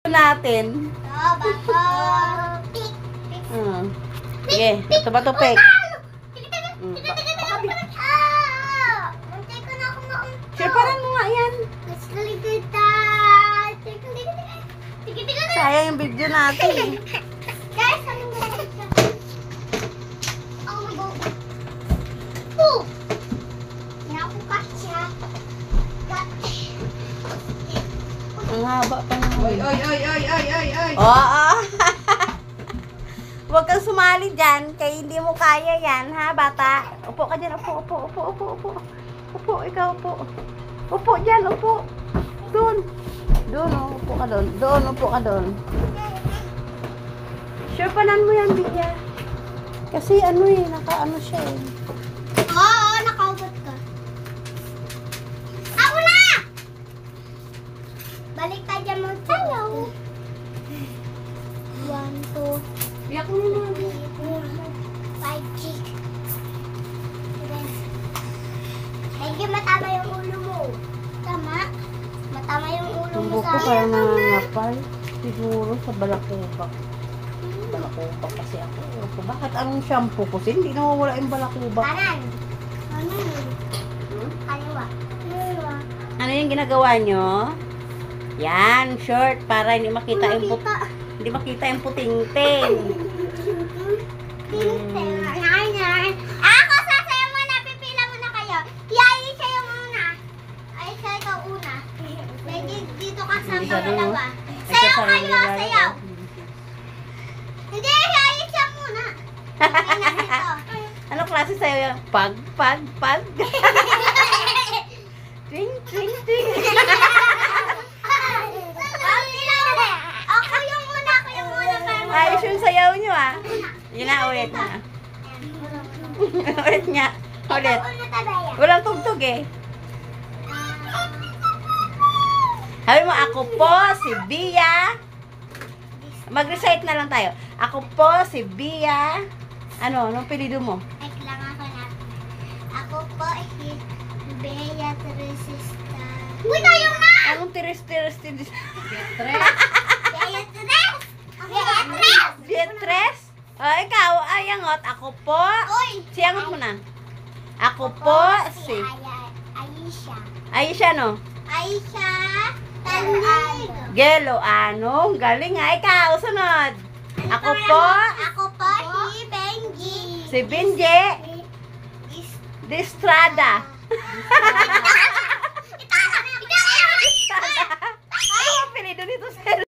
natin. Sige, ito ba tupik? Siparan mo nga yan. Sayang yung video natin. Guys, anong gagawin siya? Oh my God. Oh! Nakukas siya. Ang haba pa naman. Oy. Oo. Huwag kang sumali dyan, kaya hindi mo kaya yan, ha, bata? Upo ka dyan, upo. Upo, ikaw, upo. Upo dyan, upo. Doon, upo ka doon. Upo ka doon. Sure, panan mo yan, Bigya. Kasi naka-ano siya eh. Oo, nakaubot ka. Ako na! Balik tayo dyan mo. Hello. 1, 2, Iyak mo naman. 5, 6. Medyo matama yung ulo mo. Tama? Matama yung ulo Yung mo buko sa parang nangangapal. Siguro sa balakubak. Balakubak kasi ako. Bakit anong shampoo ko? Hindi nawawala yung balakubak. Kanan. Kaliwa. Ano yung ginagawa nyo? Yan, short para hindi makita yung puting-ting. Ako sasayaw muna, pipila muna kayo. Yay, siya yung una. Ay, siya ikaw una. Medyo dito ka sa Hindi ka dun, dalawa. Ay, Sayaw sa sarili kayo, nila. sayaw. Hindi, yay, siya muna. Okay na ito. Ano klase sa'yo yan? Pag. Ting. Ako yung una. Ayos yung sayaw nyo ah. Yun na, ulit na. Ulit nga. Ulit. Walang tugtog eh. Sabi mo, ako po si Bia. Mag-recite na lang tayo. Ako po si Bia. Anong pilido mo? Lang ako na. Ako po si Beatrice. Uy, tayo na! Anong tiris? Beatrice! Beatrice? O, ikaw, ayangot. Ako po. Uy! Siyangot mo na. Ako po si... Aisha. Aisha, no? Aisha. Tanig. Gelo, anong? Galing nga. Ikaw, sunod. Ako po. Ako po si Benji. Si Benji. Distrada. Ito! Ano ang pilido nito, sir?